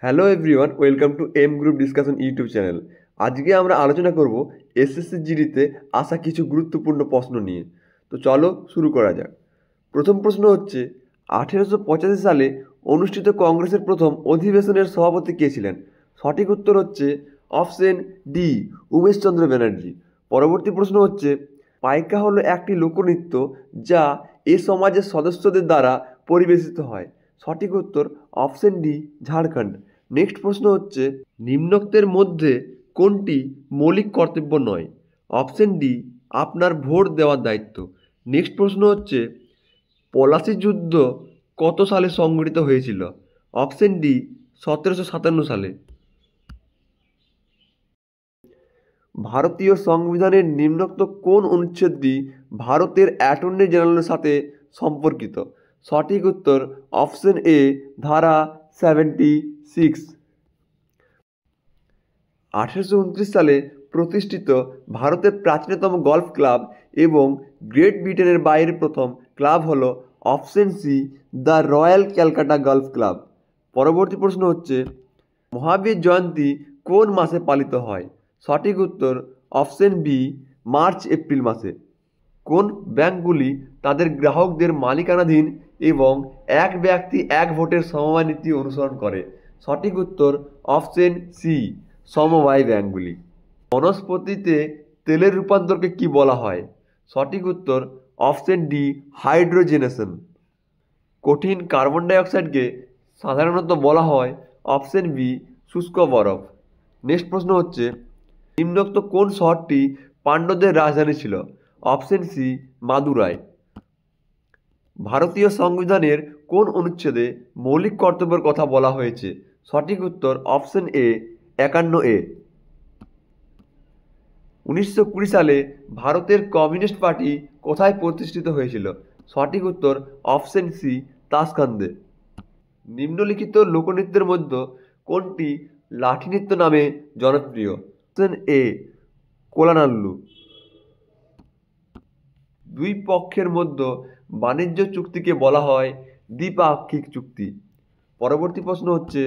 Hello everyone, welcome to M group discussion YouTube channel. আজকে আমরা আলোচনা করব এসএসসি জিডিতে আসা কিছু গুরুত্বপূর্ণ প্রশ্ন নিয়ে। তো চলো শুরু করা যাক। প্রথম প্রশ্ন হচ্ছে, 1885 সালে অনুষ্ঠিত কংগ্রেসের প্রথম অধিবেশনের সভাপতি কে ছিলেন? সঠিক উত্তর হচ্ছে অপশন ডি, উমেশচন্দ্র ব্যানার্জি। পরবর্তী প্রশ্ন হচ্ছে, পাইকা হলো একটি লোকনৃত্য যা এ সমাজের সদস্যদের দ্বারা পরিবেশিত হয়। সঠিক উত্তর অপশন ডি, ঝাড়খণ্ড। নেক্সট প্রশ্ন হচ্ছে, নিম্নোক্তের মধ্যে কোনটি মৌলিক কর্তব্য নয়? অপশন ডি, আপনার ভোট দেওয়ার দায়িত্ব। নেক্সট প্রশ্ন হচ্ছে, পলাশী যুদ্ধ কত সালে সংঘটিত হয়েছিল? অপশন ডি, 1757 সালে। ভারতীয় সংবিধানের নিম্নোক্ত কোন অনুচ্ছেদটি ভারতের অ্যাটর্নি জেনারেলের সাথে সম্পর্কিত? সঠিক উত্তর অপশন এ, ধারা 76। 1829 সালে প্রতিষ্ঠিত ভারতের প্রাচীনতম গলফ ক্লাব এবং গ্রেট ব্রিটেনের বাইরে প্রথম ক্লাব হল option C, the royal Calcutta golf club. পরবর্তী প্রশ্ন হচ্ছে, মহাবীর জয়ন্তী কোন মাসে পালিত হয়? সঠিক উত্তর অপশন বি, মার্চ এপ্রিল মাসে। কোন ব্যাংকগুলি তাদের গ্রাহকদের মালিকানাধীন এবং এক ব্যক্তি এক ভোটের সমবায় নীতি অনুসরণ করে? সঠিক উত্তর অপশন সি, সমবায় ব্যাংকগুলি। বনস্পতিতে তেলের রূপান্তরকে কি বলা হয়? সঠিক উত্তর অপশন ডি, হাইড্রোজেনেশন। কঠিন কার্বন ডাইঅক্সাইডকে সাধারণত বলা হয় অপশন বি, শুষ্ক বরফ। নেক্সট প্রশ্ন হচ্ছে, নিম্নোক্ত কোন শহরটি পাণ্ড্যদের রাজধানী ছিল? Option C, Madurai. ভারতীয় সংবিধানের কোন অনুচ্ছেদে মৌলিক কর্তব্যের কথা বলা হয়েছে? সঠিক উত্তর অপশন এ, 51A। 1920 সালে ভারতের কমিউনিস্ট পার্টি কোথায় প্রতিষ্ঠিত হয়েছিল? সঠিক উত্তর অপশন সি, তাশখান্দে। নিম্নলিখিত লোকনৃত্যের মধ্যে কোনটি লাঠি নৃত্য নামে জনপ্রিয়? অপশন এ, কোলানাল্লু। দুই পক্ষের মধ্যে বাণিজ্য চুক্তিকে বলা হয় দ্বিপাক্ষিক চুক্তি। পরবর্তী প্রশ্ন হচ্ছে,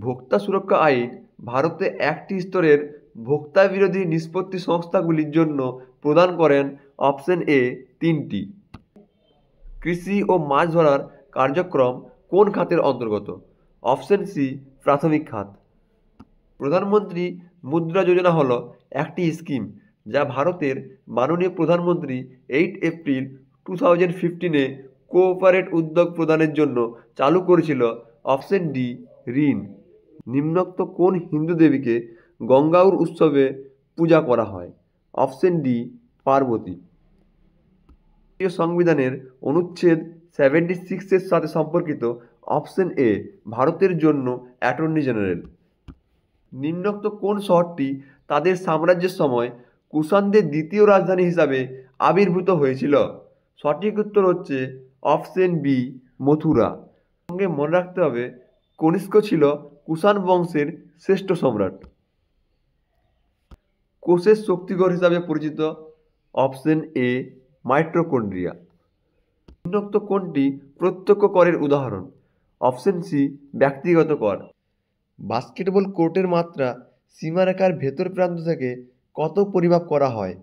ভোক্তা সুরক্ষা আইন ভারতে একটি স্তরের ভোক্তা বিরোধী নিষ্পত্তি সংস্থাগুলির জন্য প্রদান করেন? অপশন এ, 3টি। কৃষি ও মাছ ধরার কার্যক্রম কোন খাতের অন্তর্গত? অপশন সি, প্রাথমিক খাত। প্রধানমন্ত্রী মুদ্রা যোজনা হল একটি স্কিম যা ভারতের মাননীয় প্রধানমন্ত্রী 8 এপ্রিল 2015-এ কোঅপারেট উদ্যোগ প্রদানের জন্য চালু করেছিল। অপশন ডি, ঋণ। নিম্নোক্ত কোন হিন্দু দেবীকে গঙ্গাউর উৎসবে পূজা করা হয়? Option D, Parvati. ভারতীয় সংবিধানের অনুচ্ছেদ 76-এর সাথে সম্পর্কিত? অপশন এ, ভারতের জন্য অ্যাটর্নি জেনারেল। নিম্নোক্ত কোন শহরটি তাদের সাম্রাজ্যের সময় কুষাণদের দ্বিতীয় রাজধানী হিসাবে আবির্ভূত হয়েছিল? সঠিক উত্তর হচ্ছে অপশন বি, মথুরা। সঙ্গে মনে রাখতে হবে, কনিষ্ক ছিল কুষাণ বংশের শ্রেষ্ঠ সম্রাট। কোষের শক্তিগড় হিসাবে পরিচিত? Option A, mitochondria. নিম্নোক্ত কোনটি প্রত্যক্ষ করের উদাহরণ? অপশন সি, ব্যক্তিগত কর। বাস্কেটবল কোর্টের মাত্রা সীমারেখার ভেতর প্রান্ত থেকে কত পরিমাপ করা হয়?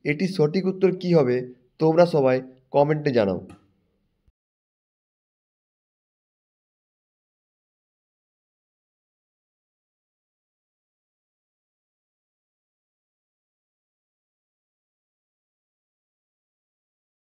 এটি সঠিক উত্তর কী হবে তোমরা সবাই কমেন্টে জানাও।